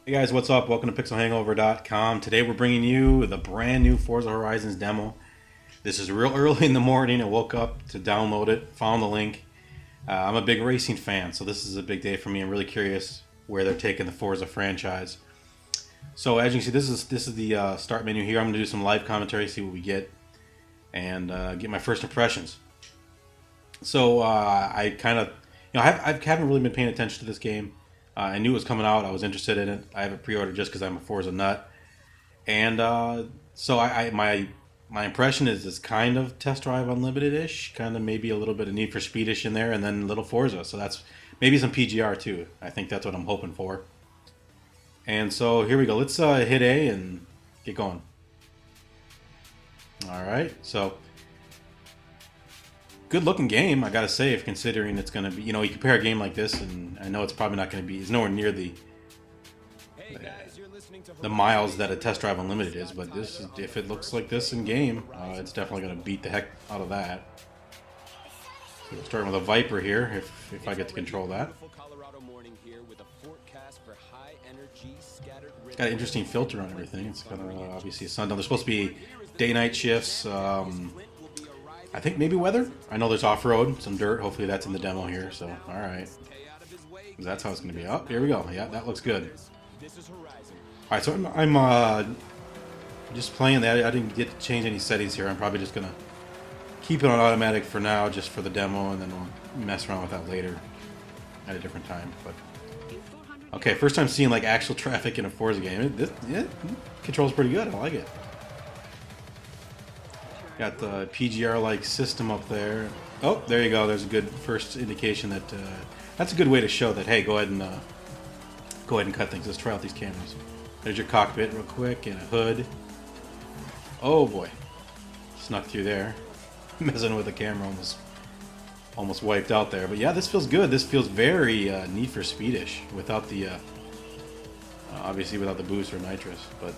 Hey guys, what's up? Welcome to PixelHangover.com. Today we're bringing you the brand new Forza Horizons demo. This is real early in the morning. I woke up to download it, found the link. I'm a big racing fan, so this is a big day for me. I'm really curious where they're taking the Forza franchise. So as you can see, this is the start menu here. I'm going to do some live commentary, see what we get, and get my first impressions. So I kind of, I haven't really been paying attention to this game. I knew it was coming out. I was interested in it. I have it pre-ordered just because I'm a Forza nut. And so my impression is it's kind of Test Drive Unlimited-ish, kind of maybe a little bit of Need for Speedish in there, and then a little Forza. So that's maybe some PGR too. I think that's what I'm hoping for. And so here we go. Let's hit A and get going. All right. So good looking game, I gotta say. If considering it's gonna be, you compare a game like this, and I know it's probably not gonna be. It's nowhere near the miles that a Test Drive Unlimited is, but this, if it looks like this in game, it's definitely going to beat the heck out of that. So we're starting with a Viper here, if I get to control that. It's got an interesting filter on everything. It's got obviously a sundown. There's supposed to be day-night shifts. I think maybe weather. I know there's off-road, some dirt. Hopefully that's in the demo here. So all right, that's how it's going to be. Oh, here we go. Yeah, that looks good. All right, so I'm just playing that. I didn't get to change any settings here. I'm probably just gonna keep it on automatic for now, just for the demo, and then we'll mess around with that later at a different time. But okay, first time seeing like actual traffic in a Forza game. It controls pretty good. I like it. Got the PGR-like system up there. Oh, there you go. There's a good first indication that that's a good way to show that. Hey, go ahead and cut things. Let's try out these cameras. There's your cockpit real quick and a hood. Oh boy, snuck through there. Messing with the camera, almost wiped out there. But yeah, this feels good. This feels very Need for Speedish without the obviously without the boost or nitrous. But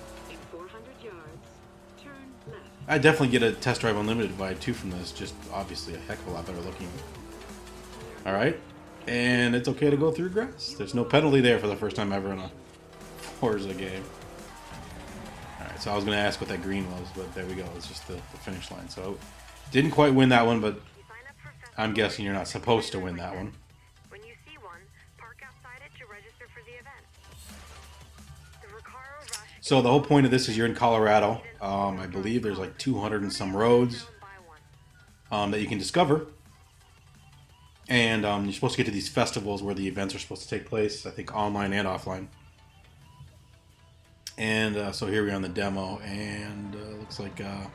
I definitely get a Test Drive Unlimited vibe too from this. Just obviously a heck of a lot better looking. All right, and it's okay to go through grass. There's no penalty there for the first time ever in a Forza game. Alright, so I was going to ask what that green was, but there we go. It's just the finish line. So, didn't quite win that one, but I'm guessing you're not supposed to win that one. So the whole point of this is you're in Colorado. I believe there's like 200 and some roads that you can discover. And you're supposed to get to these festivals where the events are supposed to take place, I think online and offline. And so here we are on the demo, and looks like I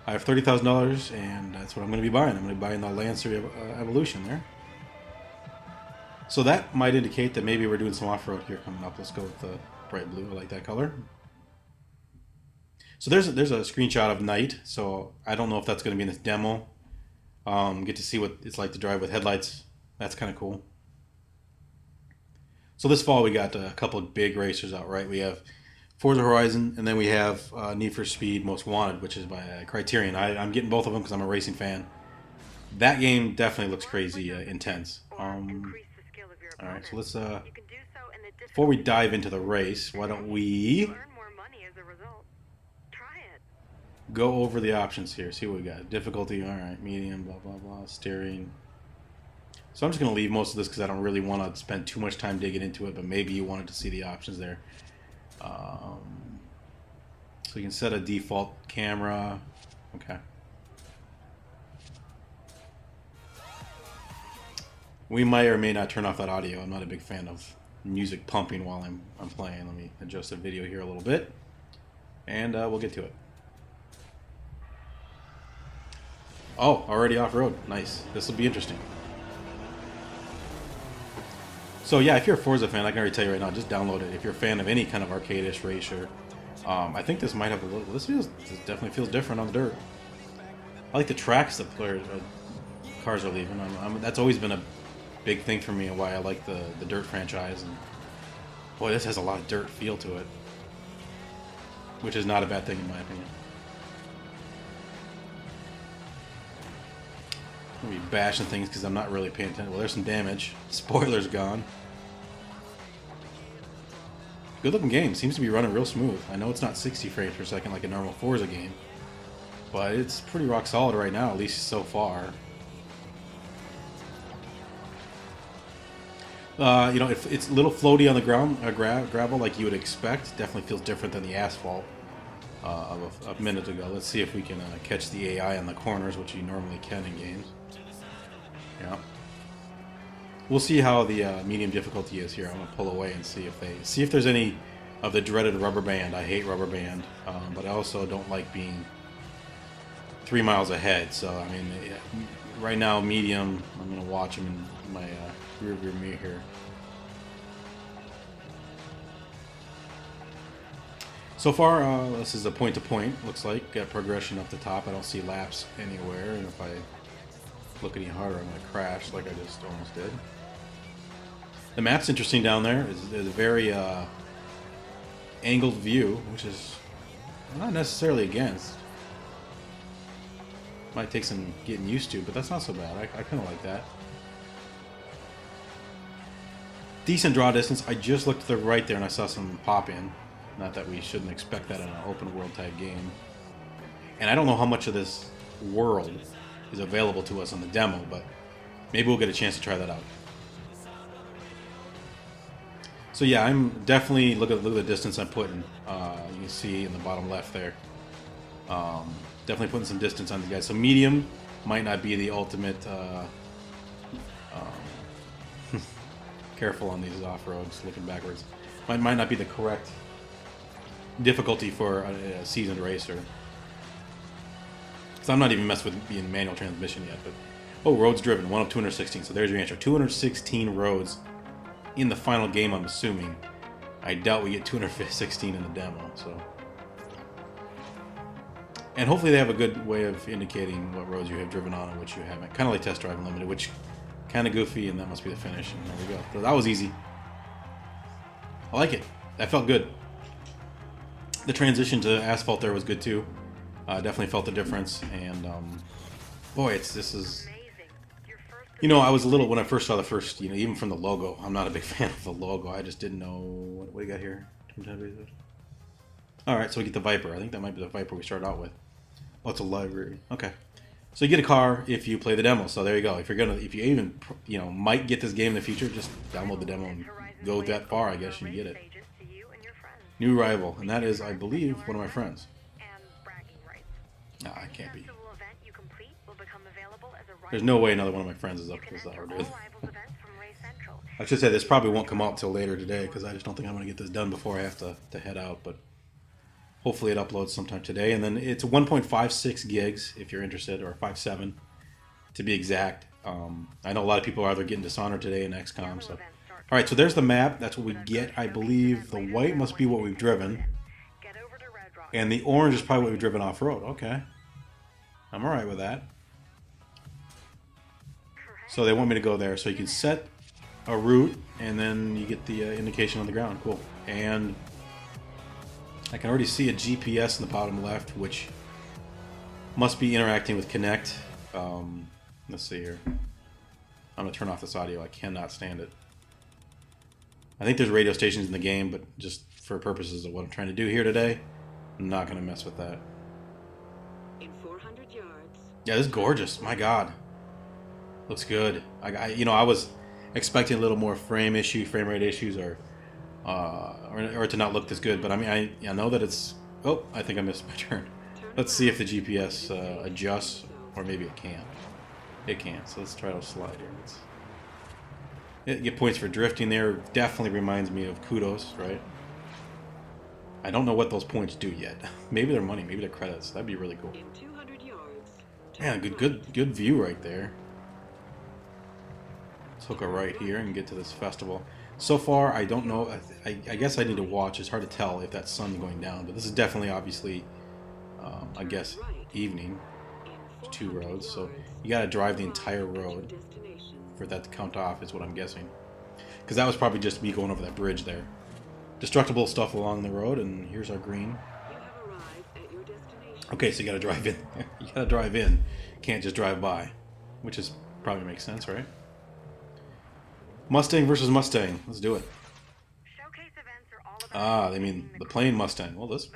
have $30,000, and that's what I'm going to be buying. I'm going to be buying the Lancer Evolution there. So that might indicate that maybe we're doing some off-road here coming up. Let's go with the bright blue. I like that color. So there's a screenshot of night, so I don't know if that's going to be in this demo. Get to see what it's like to drive with headlights. That's kind of cool. So this fall we got a couple of big racers out, right? We have Forza Horizon, and then we have Need for Speed Most Wanted, which is by Criterion. I'm getting both of them because I'm a racing fan. That game definitely looks crazy intense. Alright, so let's, before we dive into the race, why don't we go over the options here, see what we got. Difficulty, alright, medium, blah, blah, blah, steering. So I'm just going to leave most of this because I don't really want to spend too much time digging into it, but maybe you wanted to see the options there. So you can set a default camera. Okay. We might or may not turn off that audio. I'm not a big fan of music pumping while I'm playing. Let me adjust the video here a little bit, and we'll get to it. Oh, already off-road. Nice. This will be interesting. So yeah, if you're a Forza fan, I can already tell you right now, just download it. If you're a fan of any kind of arcade-ish racer, I think this might have a little. This definitely feels different on the dirt. I like the tracks that cars are leaving. That's always been a big thing for me and why I like the dirt franchise. And boy, this has a lot of dirt feel to it, which is not a bad thing in my opinion. I'm gonna be bashing things because I'm not really paying attention. Well, there's some damage. Spoiler's gone. Good looking game. Seems to be running real smooth. I know it's not 60 frames per second like a normal Forza game, but it's pretty rock solid right now, at least so far. You know, it's a little floaty on the ground, gravel like you would expect. Definitely feels different than the asphalt of a minute ago. Let's see if we can catch the AI on the corners, which you normally can in games. Yeah. We'll see how the medium difficulty is here. I'm gonna pull away and see if there's any of the dreaded rubber band. I hate rubber band, but I also don't like being 3 miles ahead. So I mean, yeah, right now medium. I'm gonna watch them in my rear view mirror here. So far, this is a point to point. Looks like got progression up the top. I don't see laps anywhere, and if I look any harder, I'm gonna crash like I just almost did. The map's interesting down there. It's a very angled view, which is I'm not necessarily against. Might take some getting used to, but that's not so bad. I kind of like that. Decent draw distance. I just looked to the right there and I saw some pop in. Not that we shouldn't expect that in an open world type game. And I don't know how much of this world is available to us on the demo, but maybe we'll get a chance to try that out. So yeah, I'm definitely look at the distance I'm putting. You can see in the bottom left there. Definitely putting some distance on these guys. So medium might not be the ultimate. Careful on these off-roads, looking backwards. Might not be the correct difficulty for a seasoned racer. Because I'm not even messing with being manual transmission yet. But oh, roads driven, 1 of 216. So there's your answer. 216 roads in the final game, I'm assuming. I doubt we get 216 in the demo. So, and hopefully they have a good way of indicating what roads you have driven on and which you haven't. Kind of like Test Drive Unlimited, which kind of goofy, and that must be the finish. And there we go. So that was easy. I like it. That felt good. The transition to asphalt there was good too. Definitely felt the difference, and boy, this is. You know, I was a little when I first saw the first. You know, even from the logo, I'm not a big fan of the logo. I just didn't know what do you got here. All right, so we get the Viper. I think that might be the Viper we started out with. Oh, it's a library. Okay. So you get a car if you play the demo. So there you go. If you even, you know, might get this game in the future, just download the demo and go that far. I guess you get it. New rival, and that is, I believe, one of my friends. Nah, it can't be. There's no way another one of my friends is up to this hour, dude. I should say this probably won't come out till later today because I just don't think I'm going to get this done before I have to head out. But hopefully it uploads sometime today, and then it's 1.56 gigs if you're interested, or 5.7 to be exact. I know a lot of people are either getting Dishonored today and XCOM. So, all right, so there's the map. That's what we get, I believe. The white must be what we've driven, and the orange is probably what we've driven off road. Okay, I'm all right with that. So they want me to go there, so you can set a route, and then you get the indication on the ground. Cool, and I can already see a GPS in the bottom left, which must be interacting with Kinect. Let's see here. I'm going to turn off this audio. I cannot stand it. I think there's radio stations in the game, but just for purposes of what I'm trying to do here today, I'm not going to mess with that. In 400 yards. Yeah, this is gorgeous. My God. Looks good. You know, I was expecting a little more frame rate issues, or to not look this good, but I mean, I know that it's. Oh, I think I missed my turn. Let's see if the GPS adjusts, or maybe it can't. It can't. So let's try to slide here. Get points for drifting there. Definitely reminds me of Kudos, right? I don't know what those points do yet. Maybe they're money. Maybe they're credits. That'd be really cool. In 200 yards. Yeah, good view right there. Let's hook a right here and get to this festival. So far, I don't know. I guess I need to watch. It's hard to tell if that sun's going down, but this is definitely, obviously, I guess, evening. There's 2 roads, so you got to drive the entire road for that to count off, is what I'm guessing. Because that was probably just me going over that bridge there. Destructible stuff along the road, and here's our green. Okay, so you got to drive in. You got to drive in. Can't just drive by, which is probably makes sense, right? Mustang versus Mustang. Let's do it. Ah, they mean the plain Mustang. Well, this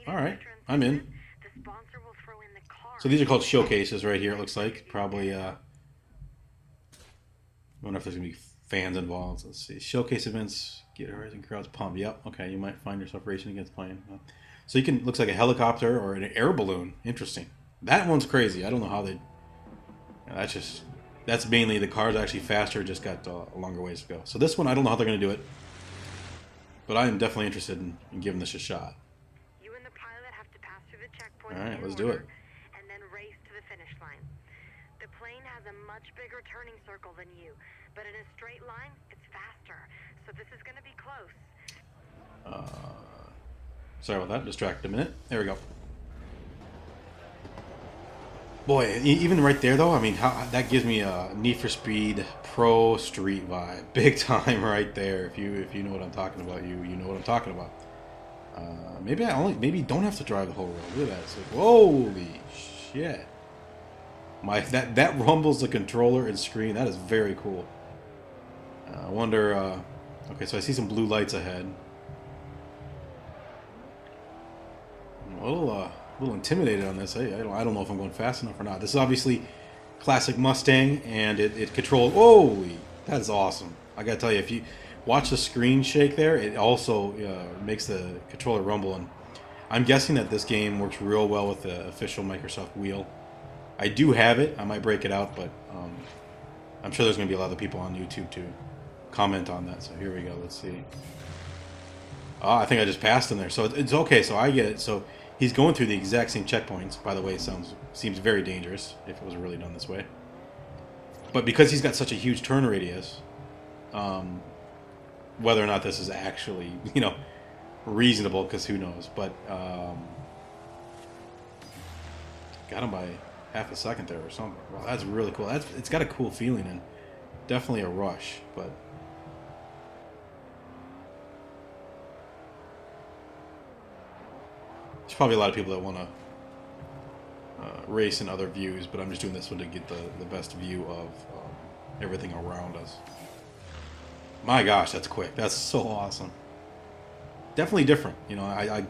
all right. I'm in. the sponsor will throw in the car. So these are called showcases right here. It looks like probably. I wonder if there's gonna be fans involved. Let's see. Showcase events get rising crowds pumped. Yep. Okay, you might find yourself racing against plane. So you can looks like a helicopter or an air balloon. Interesting. That one's crazy. I don't know how they. That's mainly the car's actually faster. Just got a longer ways to go. So this one I don't know how they're gonna do it, but I am definitely interested in giving this a shot. You and the pilot have to pass through the checkpoint. All right, in let's do order, it. And then race to the finish line. The plane has a much bigger turning circle than you, but in a straight line, it's faster. So this is going to be close. Sorry about that. Distracted a minute. There we go. Boy, even right there though, I mean, that gives me a Need for Speed Pro Street vibe, big time right there. If you know what I'm talking about, you know what I'm talking about. Maybe don't have to drive the whole road. Look at that. It's like, holy shit! That rumbles the controller and screen. That is very cool. I wonder. Okay, so I see some blue lights ahead. I'm a little intimidated on this. I don't know if I'm going fast enough or not. This is obviously classic Mustang, and it controls. Holy, that is awesome! I gotta tell you, if you watch the screen shake there, it also makes the controller rumble. And I'm guessing that this game works real well with the official Microsoft wheel. I do have it. I might break it out, but I'm sure there's going to be a lot of people on YouTube to comment on that. So here we go. Let's see. Oh, I think I just passed him there. So it's okay. So I get it. So he's going through the exact same checkpoints. By the way, it seems very dangerous if it was really done this way. But because he's got such a huge turn radius, whether or not this is actually, reasonable, because who knows. But got him by half a second there or something. Wow, that's really cool. It's got a cool feeling and definitely a rush, but there's probably a lot of people that want to race in other views, but I'm just doing this one to get the best view of everything around us. My gosh, that's quick. That's so awesome. Definitely different. I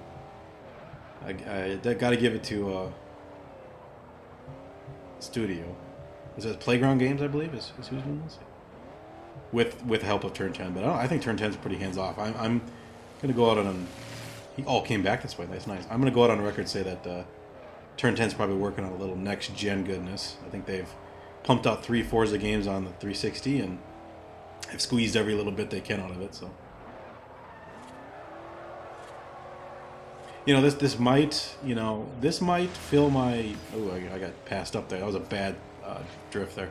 got to give it to Studio. Is it Playground Games? I believe is who's doing this. With the help of Turn 10, but I think Turn 10 is pretty hands off. I'm gonna go out on. He all came back this way. That's nice. I'm gonna go out on record and say that Turn 10 is probably working on a little next gen goodness. I think they've pumped out 3 Forza games on the 360 and have squeezed every little bit they can out of it. So. This might fill my. Oh, I got passed up there. That was a bad drift there.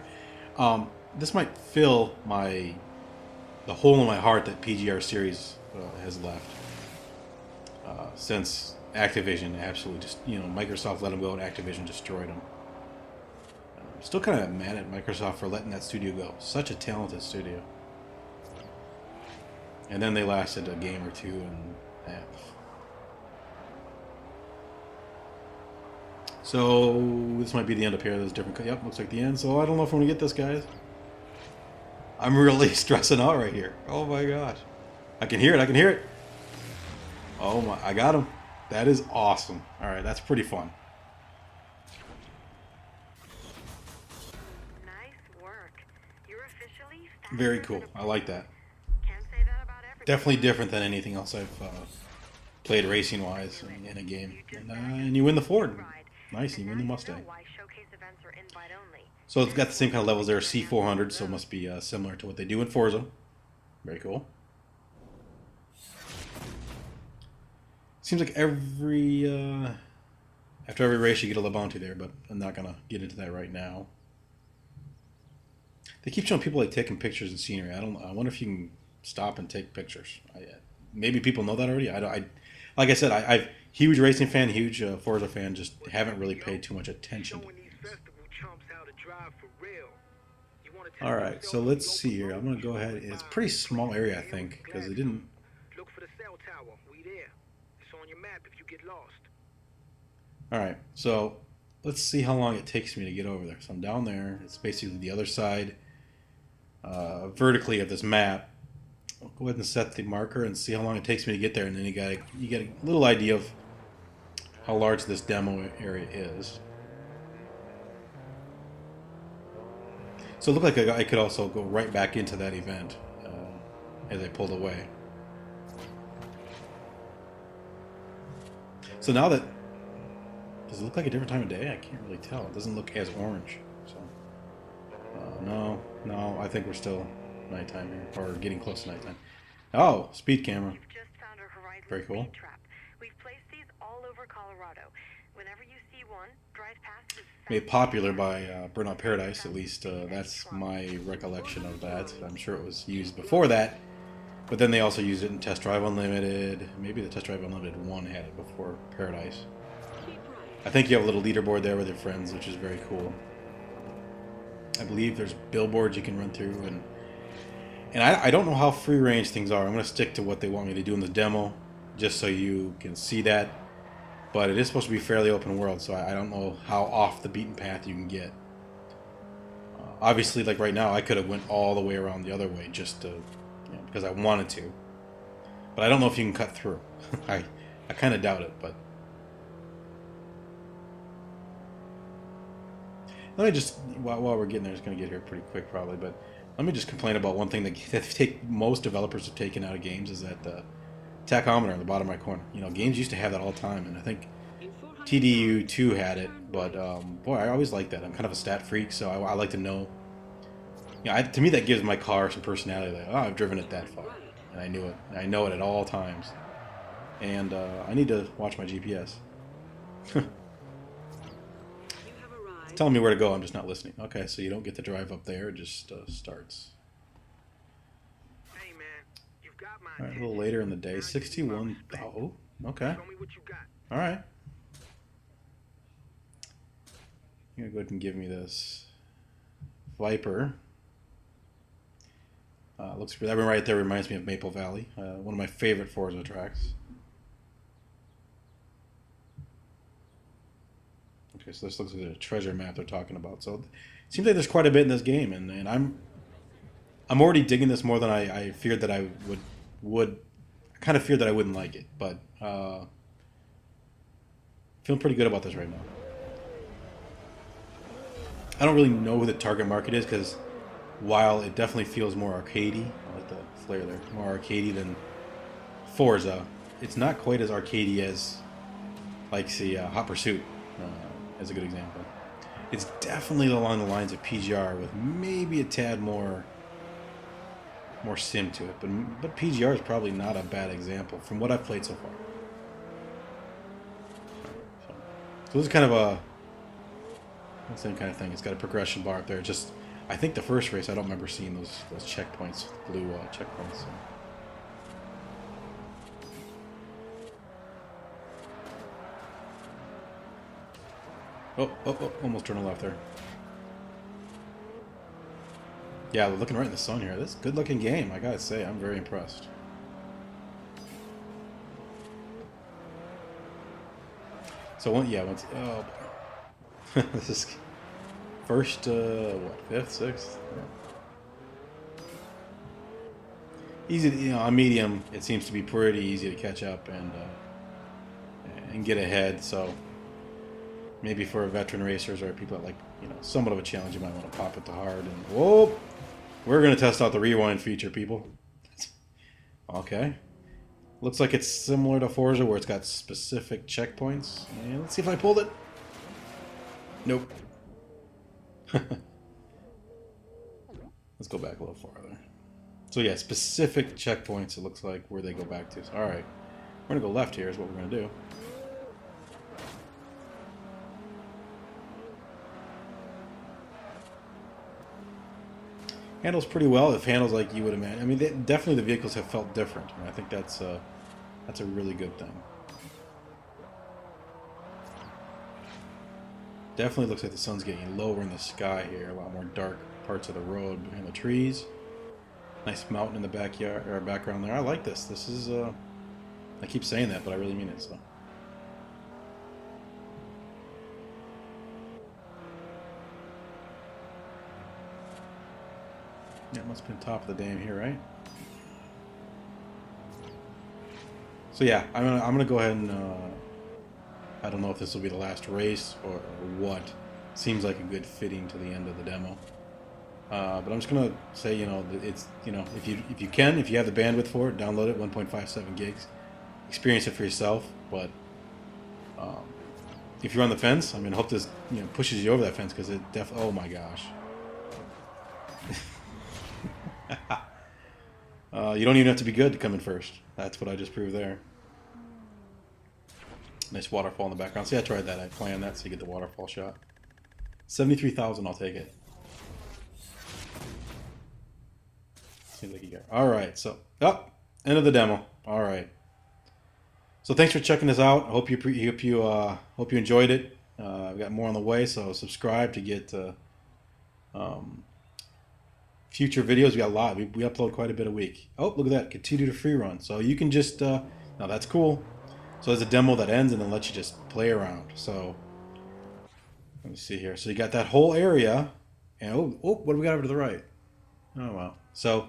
This might fill the hole in my heart that PGR Series has left since Activision absolutely just Microsoft let them go and Activision destroyed them. I'm still kind of mad at Microsoft for letting that studio go. Such a talented studio. And then they lasted a game or two and. So this might be the end up here. There's different. Yep, looks like the end. So I don't know if I'm gonna get this, guys. I'm really stressing out right here. Oh my gosh, I can hear it. Oh my, I got him. That is awesome. All right, that's pretty fun. Nice work. You're officially Very cool. I like that. Can't say that about everybody. Definitely different than anything else I've played racing-wise in a game. And you win the Ford. Nice, you win the Mustang. So it's got the same kind of levels there, C400, so it must be similar to what they do in Forza. Very cool. Seems like after every race you get a little bounty there, but I'm not going to get into that right now. They keep showing people taking pictures and scenery. I wonder if you can stop and take pictures. Maybe people know that already. Like I said, I'm huge racing fan, huge Forza fan. Just haven't really paid too much attention to things. All right, so let's see here. I'm gonna go ahead. It's a pretty small area, I think, because it didn't. Look for the cell tower. We there. It's on your map if you get lost. All right, so let's see how long it takes me to get over there. So I'm down there. It's basically the other side, vertically of this map. I'll go ahead and set the marker and see how long it takes me to get there, and then you get a little idea of how large this demo area is. So it looked like I could also go right back into that event as I pulled away. So now that... Does it look like a different time of day? I can't really tell. It doesn't look as orange. So no, I think we're still nighttime here, or getting close to nighttime. Oh, speed camera. You've just found a Horizon Very cool. speed trap. We've placed these all over Colorado. Whenever you see one, drive past it as Made fast popular as you by Burnout Paradise, at least that's my recollection of that. I'm sure it was used before that, but then they also used it in Test Drive Unlimited. Maybe the Test Drive Unlimited 1 had it before Paradise. Keep right. I think you have a little leaderboard there with your friends, which is very cool. I believe there's billboards you can run through, and I don't know how free range things are. I'm going to stick to what they want me to do in the demo, just so you can see that. But it is supposed to be fairly open world, so I don't know how off the beaten path you can get. Obviously, like right now, I could have went all the way around the other way just to, because I wanted to. But I don't know if you can cut through. I kind of doubt it, but. Let me just, while we're getting there, it's going to get here pretty quick probably, but let me just complain about one thing that most developers have taken out of games is that tachometer in the bottom right corner. You know, games used to have that all the time, and I think In 400 TDU yards, 2 had it, turn but right. boy, I always like that. I'm kind of a stat freak, so I like to know. Yeah, to me that gives my car some personality. Like, oh, I've driven it that far, and I knew it. And I know it at all times, and I need to watch my GPS. You have arrived. It's telling me where to go. I'm just not listening. Okay, so you don't get to drive up there. It just starts. Hey, man, you've got my All right, a attention. little later in the day. Now give me my 61. respect. Oh, okay. Show me what you got. All right. You're gonna go ahead and give me this Viper. Looks that one right there reminds me of Maple Valley, one of my favorite Forza tracks. Okay, so this looks like a treasure map they're talking about. So it seems like there's quite a bit in this game, and I'm already digging this more than I feared that I would. I kind of feared that I wouldn't like it, but feeling pretty good about this right now. I don't really know who the target market is because while it definitely feels more arcadey, I like the flare there, more arcadey than Forza, it's not quite as arcadey as, like, say, Hot Pursuit, as a good example. It's definitely along the lines of PGR with maybe a tad more sim to it, but PGR is probably not a bad example from what I've played so far. So this is kind of a same kind of thing. It's got a progression bar up there. Just, I think the first race I don't remember seeing those checkpoints, blue checkpoints. So. Oh, almost turned left there. Yeah, we're looking right in the sun here. This is a good looking game, I gotta say. I'm very impressed. So once, oh boy. This is first, what, fifth, sixth? Yeah. Easy to, on medium, it seems to be pretty easy to catch up and get ahead, so maybe for veteran racers or people that like, somewhat of a challenge, you might want to pop it to hard. And whoa, we're going to test out the rewind feature, people. Okay. Looks like it's similar to Forza where it's got specific checkpoints. And let's see if I pulled it. Nope. Let's go back a little farther. So yeah, specific checkpoints, it looks like, where they go back to. So, all right. We're going to go left here is what we're going to do. Handles pretty well. If handles like you would imagine. I mean, definitely the vehicles have felt different. And I think that's a really good thing. Definitely looks like the sun's getting lower in the sky here. A lot more dark parts of the road behind the trees. Nice mountain in the backyard or background there. I like this. This is I keep saying that, but I really mean it. So. Yeah, it must have been top of the dam here, right? So yeah, I'm gonna go ahead and I don't know if this will be the last race or what. Seems like a good fitting to the end of the demo. But I'm just gonna say, it's if you can, if you have the bandwidth for it, download it, 1.57 gigs, experience it for yourself. But if you're on the fence, I mean, I hope this pushes you over that fence because it oh my gosh. You don't even have to be good to come in first. That's what I just proved there. Nice waterfall in the background. See, I tried that. I planned that so you get the waterfall shot. 73,000, I'll take it. Seems like you got. All right, so end of the demo. All right. So thanks for checking this out. I hope you enjoyed it. I've got more on the way, so subscribe to get future videos. We got a lot. We upload quite a bit a week. Oh, look at that. Continue to free run. So you can just now that's cool. So there's a demo that ends and then lets you just play around. So let me see here. So you got that whole area, and what do we got over to the right? Oh wow. So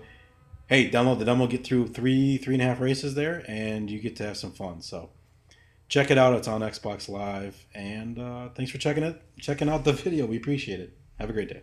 hey, download the demo, get through three and a half races there, and you get to have some fun. So check it out. It's on Xbox Live, and thanks for checking out the video. We appreciate it. Have a great day.